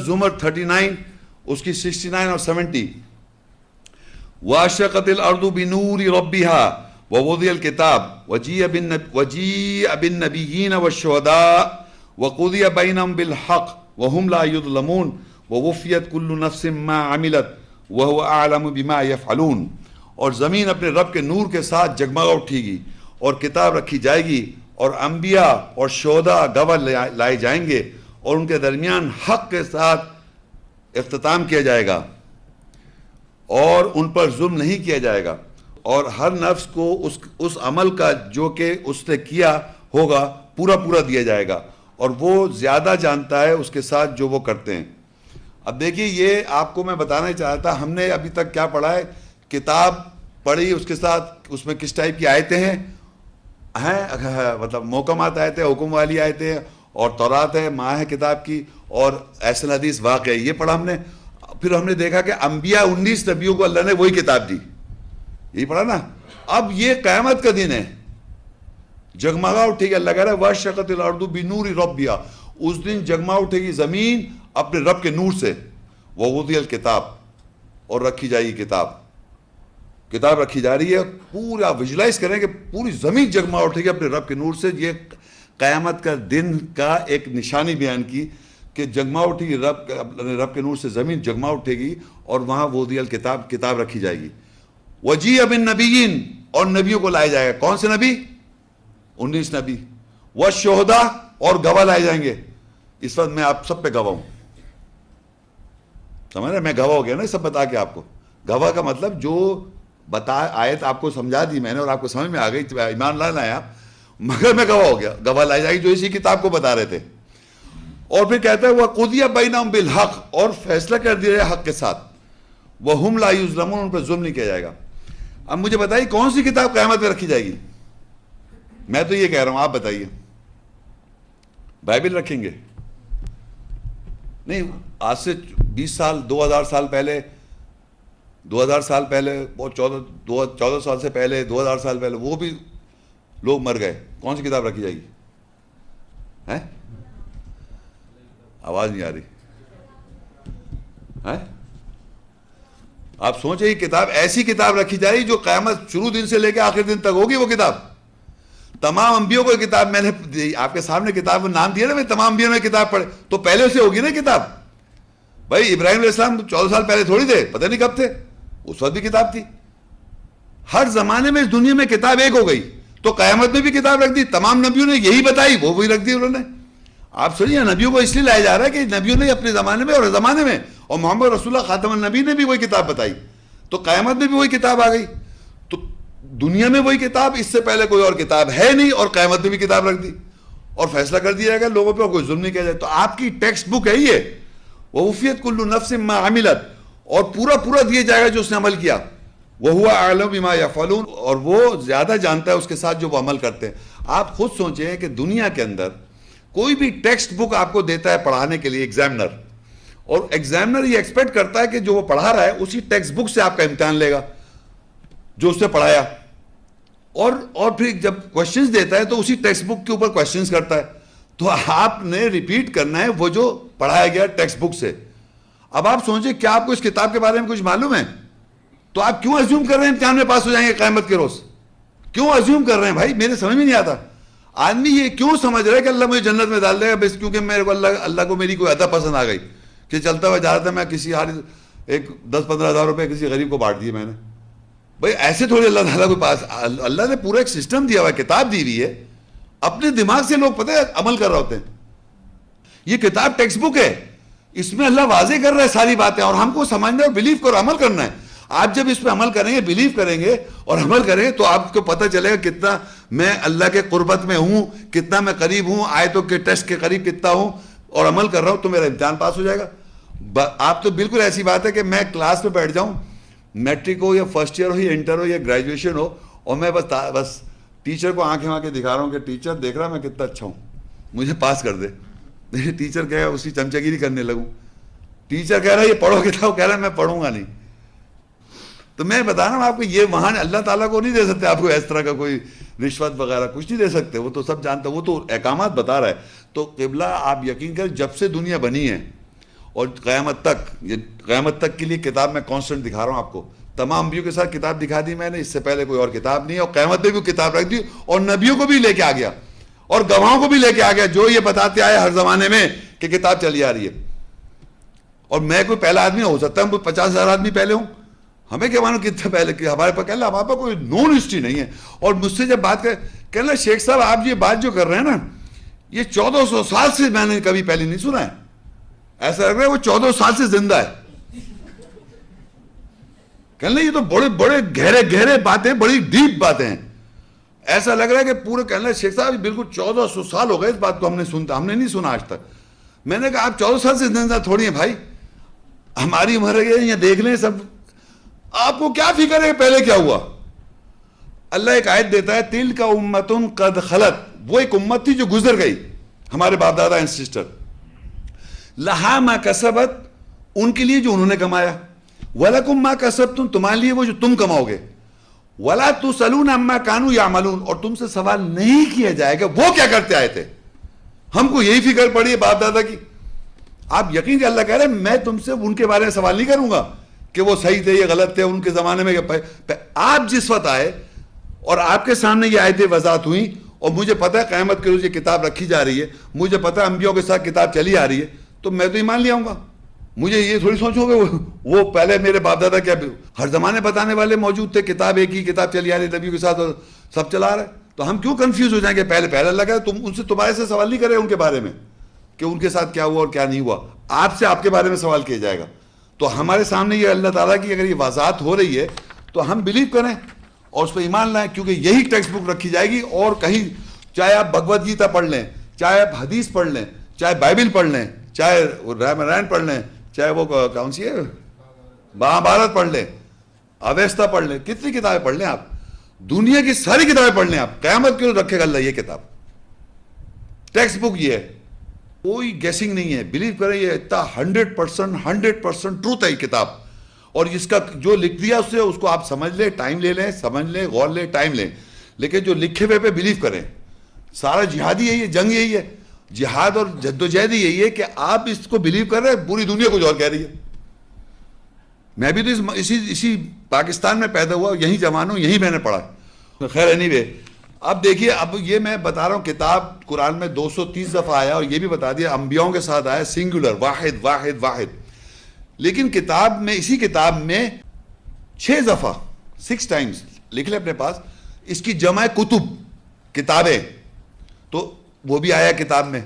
زمر 39 اس کی 69 اور 70. واشرقت الارض بنور ربها ووضع الكتاب وجيء بالنبيين والشهداء وقضي بينهم بالحق وهم لا يظلمون ووفيت كل نفس ما عملت وهو اعلم بما يفعلون. اور زمین اپنے رب کے نور کے ساتھ جگمگا اٹھے گی اور کتاب رکھی جائے گی اور انبیاء اور شہداء گواہ لائے جائیں گے اور ان کے درمیان حق کے ساتھ اختتام کیا جائے گا اور ان پر ظلم نہیں کیا جائے گا اور ہر نفس کو اس عمل کا جو کہ اس نے کیا ہوگا پورا دیا جائے گا اور وہ زیادہ جانتا ہے اس کے ساتھ جو وہ کرتے ہیں. اب دیکھیے یہ آپ کو میں بتانا چاہتا ہم نے ابھی تک کیا پڑھا ہے. کتاب پڑھی اس کے ساتھ اس میں کس ٹائپ کی آیتیں ہیں مطلب محکمات آیتیں حکم والی آیتیں اور تورات ہے ماں ہے کتاب کی اور احسن حدیث واقع ہے یہ پڑھا ہم نے. پھر ہم نے دیکھا کہ انبیاء 19 نبیوں کو اللہ نے وہی کتاب دی یہی پڑھا نا. اب یہ قیامت کا دن ہے جگمگا اٹھے گی. اللہ کہہ رہا ہے واشرقت الارض بنور ربها اس دن جگمگا اٹھے گی زمین اپنے رب کے نور سے. ووضع الکتاب اور رکھی جائے گی کتاب رکھی جا رہی ہے. پورا ویژلائز کریں کہ پوری زمین جگمگا اٹھے گی اپنے رب کے نور سے. یہ قیامت کا دن کا ایک نشانی بیان کی کہ جگمگا اٹھے گی رب کے نور سے زمین جگمگا اٹھے گی اور وہاں وضع الکتاب کتاب رکھی جائے گی. وجیء بالنبیین اور نبیوں کو لائے جائے گا. کون سے نبی؟ 19 نبی. والشہداء اور گواہ لائے جائیں گے. اس وقت میں آپ سب پہ گواہ ہوں سمجھ رہے میں گواہ ہو گیا نا سب بتا کے آپ کو. گواہ کا مطلب جو آیت آپ کو سمجھا دی میں نے اور آپ کو سمجھ میں آ گئی ایمان لانا ہے آپ مگر میں گواہ ہو گیا. گواہ لائی جائے گی جو اسی کتاب کو بتا رہے تھے. اور پھر کہتا ہے وَقُضِيَ بَيْنَهُمْ بِالْحَقِّ اور فیصلہ کر دیا جائے حق کے ساتھ. وَهُمْ لَا يُظْلَمُونَ ان پر ظلم نہیں کیا جائے گا. اب مجھے بتائیے کون سی کتاب قیامت میں رکھی جائے گی؟ میں تو یہ کہہ رہا ہوں آپ بتائیے. بائبل رکھیں گے؟ نہیں آج سے 20 سال 2000 سال پہلے 2000 سال پہلے 14 سال سے پہلے 2000 سال پہلے وہ بھی لوگ مر گئے. کون سی کتاب رکھی جائے گی؟ ہیں آواز نہیں آ رہی ہے. آپ سوچیں کتاب ایسی کتاب رکھی جائے گی جو قیامت شروع دن سے لے کے آخر دن تک ہوگی. وہ کتاب تمام انبیاء کو کتاب میں نے آپ کے سامنے کتاب کا نام دیا نا میں تمام انبیاء نے کتاب پڑھے تو پہلے سے ہوگی نا کتاب. بھائی ابراہیم علیہ السلام 14 سال پہلے تھوڑی تھے پتہ نہیں کب تھے اس وقت بھی کتاب تھی. ہر زمانے میں اس دنیا میں کتاب ایک ہو گئی تو قیامت میں بھی کتاب رکھ دی. تمام نبیوں نے یہی بتائی وہ وہی رکھ دی انہوں نے. آپ سنیے نبیوں کو اس لیے لایا جا رہا ہے کہ نبیوں نے اپنے زمانے میں اور زمانے میں اور محمد رسول اللہ خاتم النبی نے بھی وہی کتاب بتائی تو قیامت میں بھی وہی کتاب آ گئی. تو دنیا میں وہی کتاب اس سے پہلے کوئی اور کتاب ہے نہیں اور قیامت میں بھی کتاب رکھ دی اور فیصلہ کر دیا جائے گا لوگوں پہ اور کوئی ظلم نہیں کیا جائے. تو آپ کی ٹیکسٹ بک ہے یہ وَوُفِّيَتْ كُلُّ نَفْسٍ مَّا عَمِلَتْ اور پورا دیا جائے گا جو اس نے عمل کیا. وَهُوَ أَعْلَمُ بِمَا يَفْعَلُونَ اور وہ زیادہ جانتا ہے اس کے ساتھ جو وہ عمل کرتے ہیں. آپ خود سوچیں کہ دنیا کے اندر کوئی بھی ٹیکسٹ بک آپ کو دیتا ہے پڑھانے کے لیے ایگزامنر اور ایگزامنر یہ ایکسپیکٹ کرتا ہے کہ جو وہ پڑھا رہا ہے اسی ٹیکسٹ بک سے آپ کا امتحان لے گا جو اس نے پڑھایا اور پھر جب کوشچنز دیتا ہے تو اسی ٹیکسٹ بک کے اوپر کوشچنز کرتا ہے. تو آپ نے ریپیٹ کرنا ہے وہ جو پڑھایا گیا ٹیکسٹ بک سے. اب آپ سوچیں کیا آپ کو اس کتاب کے بارے میں کچھ معلوم ہے تو آپ کیوں ازیوم کر رہے ہیں امتحان میں پاس ہو جائیں گے قیامت کے روز؟ کیوں ازیوم کر رہے ہیں بھائی؟ میرے سمجھ میں نہیں آتا. آدمی یہ کیوں سمجھ رہا ہے کہ اللہ مجھے جنت میں ڈال دے گا بس کیونکہ میرے کو اللہ کو میری کوئی ادا پسند آ گئی کہ چلتا ہوا جا رہا تھا میں کسی ایک 10-15 ہزار روپے کسی غریب کو بانٹ دیے میں نے. بھائی ایسے تھوڑی اللہ تعالیٰ کو پاس اللہ نے پورا ایک سسٹم دیا ہوا ہے کتاب دی ہوئی ہے اپنے دماغ سے لوگ پتہ ہے عمل کر رہے ہوتے ہیں. یہ کتاب ٹیکسٹ بک ہے اس میں اللہ واضح کر رہا ہے ساری باتیں اور ہم کو سمجھنا ہے بلیو کرو عمل کرنا ہے. آپ جب اس پہ عمل کریں گے بلیو کریں گے اور عمل کریں گے تو آپ کو پتہ چلے گا کتنا میں اللہ کے قربت میں ہوں کتنا میں قریب ہوں آیتوں کے ٹیسٹ کے قریب کتنا ہوں اور عمل کر رہا ہوں تو میرا امتحان پاس ہو جائے گا. آپ تو بالکل ایسی بات ہے کہ میں کلاس میں بیٹھ جاؤں میٹرک ہو یا فرسٹ ایئر ہو یا انٹر ہو یا گریجویشن ہو اور میں بس ٹیچر کو آنکھیں دکھا رہا ہوں کہ ٹیچر دیکھ رہا میں کتنا اچھا ہوں مجھے پاس کر دے. ٹیچر کہے گا اسی چمچگیری کرنے لگوں. ٹیچر کہہ رہا ہے یہ پڑھو کتاب کہہ رہا ہے میں پڑھوں گا نہیں. تو میں بتا رہا ہوں آپ کو یہ وہاں اللہ تعالیٰ کو نہیں دے سکتے آپ کو اس طرح کا کوئی رشوت وغیرہ کچھ نہیں دے سکتے. وہ تو سب جانتا وہ تو احکامات بتا رہا ہے. تو قبلہ آپ یقین کریں جب سے دنیا بنی ہے اور قیامت تک، یہ قیامت تک کے لیے کتاب میں کانسٹنٹ دکھا رہا ہوں آپ کو. تمام انبیوں کے ساتھ کتاب دکھا دی میں نے، اس سے پہلے کوئی اور کتاب نہیں ہے، اور قیامت میں بھی کتاب رکھ دی، اور نبیوں کو بھی لے کے آ گیا اور گواہوں کو بھی لے کے آ گیا جو یہ بتاتے آئے ہر زمانے میں کہ کتاب چلی آ رہی ہے. اور میں کوئی پہلا آدمی ہو سکتا ہوں 50,000 آدمی پہلے ہوں، ہمیں کیا مانو کتنے پہلے کہ ہمارے پاس کہنا ہمارے پاس کوئی نون ہسٹری نہیں ہے. اور مجھ سے جب بات کر کہنا شیخ صاحب آپ یہ بات جو کر رہے ہیں نا، یہ 1400 سال سے میں نے کبھی پہلے نہیں سنا ہے. ایسا لگ رہا ہے وہ 1400 سال سے زندہ ہے. کہنا یہ تو بڑے بڑے گہرے گہرے باتیں، بڑی ڈیپ باتیں ہیں. ایسا لگ رہا ہے کہ پورے کہنا شیخ صاحب بالکل 1400 سال ہو گئے اس بات کو ہم نے نہیں سنا آج تک. میں نے کہا آپ 14 سال سے زندہ تھوڑی ہیں بھائی، ہماری عمر ہے یہ دیکھ لیں سب. آپ کو کیا فکر ہے پہلے کیا ہوا؟ اللہ ایک آیت دیتا ہے تِلْكَ أُمَّةٌ قَدْ خَلَتْ، وہ ایک امت تھی جو گزر گئی، ہمارے باپ دادا اینڈ سسٹر. لَهَا مَا كَسَبَتْ، ان کے لیے جو انہوں نے کمایا، وَلَكُمْ مَا كَسَبْتُمْ، تمہارے لیے وہ جو تم کماؤ گے، وَلَا تُسْأَلُونَ عَمَّا كَانُوا يَعْمَلُونَ، اور تم سے سوال نہیں کیا جائے گا وہ کیا کرتے آئے تھے. ہم کو یہی فکر پڑی ہے باپ دادا کی. آپ یقین کہ اللہ کہہ رہے ہیں میں تم سے ان کے بارے میں سوال نہیں کروں گا کہ وہ صحیح تھے یہ غلط تھے ان کے زمانے میں. آپ جس وقت آئے اور آپ کے سامنے یہ آیتیں وضاحت ہوئیں، اور مجھے پتہ ہے قیامت کے روز یہ کتاب رکھی جا رہی ہے، مجھے پتہ ہے انبیاء کے ساتھ کتاب چلی آ رہی ہے، تو میں تو ایمان لے آؤں گا. مجھے یہ تھوڑی سوچوں گے وہ پہلے میرے باپ دادا کیا ہر زمانے بتانے والے موجود تھے، کتاب ایک ہی کتاب چلی آ رہی نبیوں کے ساتھ اور سب چلا رہا ہے. تو ہم کیوں کنفیوز ہو جائیں گے؟ پہلے اللہ کہے تم ان سے تمہارے سے سوال نہیں کرے ان کے بارے میں کہ ان کے ساتھ کیا ہوا اور کیا نہیں ہوا، آپ سے آپ کے بارے میں سوال کیا جائے گا. تو ہمارے سامنے یہ اللہ تعالیٰ کی اگر یہ وضاحت ہو رہی ہے تو ہم بلیو کریں اور اس پہ ایمان لائیں، کیونکہ یہی ٹیکسٹ بک رکھی جائے گی. اور کہیں چاہے آپ بھگوت گیتا پڑھ لیں، چاہے آپ حدیث پڑھ لیں، چاہے بائبل پڑھ لیں، چاہے رامائن پڑھ لیں، چاہے وہ کون سی ہے مہابھارت پڑھ لیں، اویستا پڑھ لیں، کتنی کتابیں پڑھ لیں آپ، دنیا کی ساری کتابیں پڑھ لیں آپ، قیامت کے روز رکھے گا اللہ یہ کتاب. ٹیکسٹ بک یہ ہے، کوئی گیسنگ نہیں ہے. بلیو کریں یہ اتنا 100% ٹروتھ ہے یہ کتاب. اور اس کا جو لکھ دیا اس سے اس کو آپ سمجھ لیں، ٹائم لے لیں، سمجھ لیں، غور لیں، ٹائم لیں، لیکن جو لکھے ہوئے پہ بلیو کریں. سارا جہاد یہی ہے، جنگ یہی ہے، جہاد اور جدوجہد یہی ہے کہ آپ اس کو بلیو کر رہے ہیں، پوری دنیا کچھ اور کہہ رہی ہے. میں بھی تو اسی پاکستان میں پیدا ہوا، یہیں جوان ہوں، یہیں میں نے پڑھا. خیر اینی اب دیکھیے، اب یہ میں بتا رہا ہوں کتاب قرآن میں 230 دفعہ آیا، اور یہ بھی بتا دیا انبیاؤں کے ساتھ آیا سنگولر، واحد واحد واحد. لیکن کتاب میں، اسی کتاب میں 6 دفعہ 6 ٹائمز لکھ لیں اپنے پاس، اس کی جمع کتب، کتابیں، تو وہ بھی آیا کتاب میں.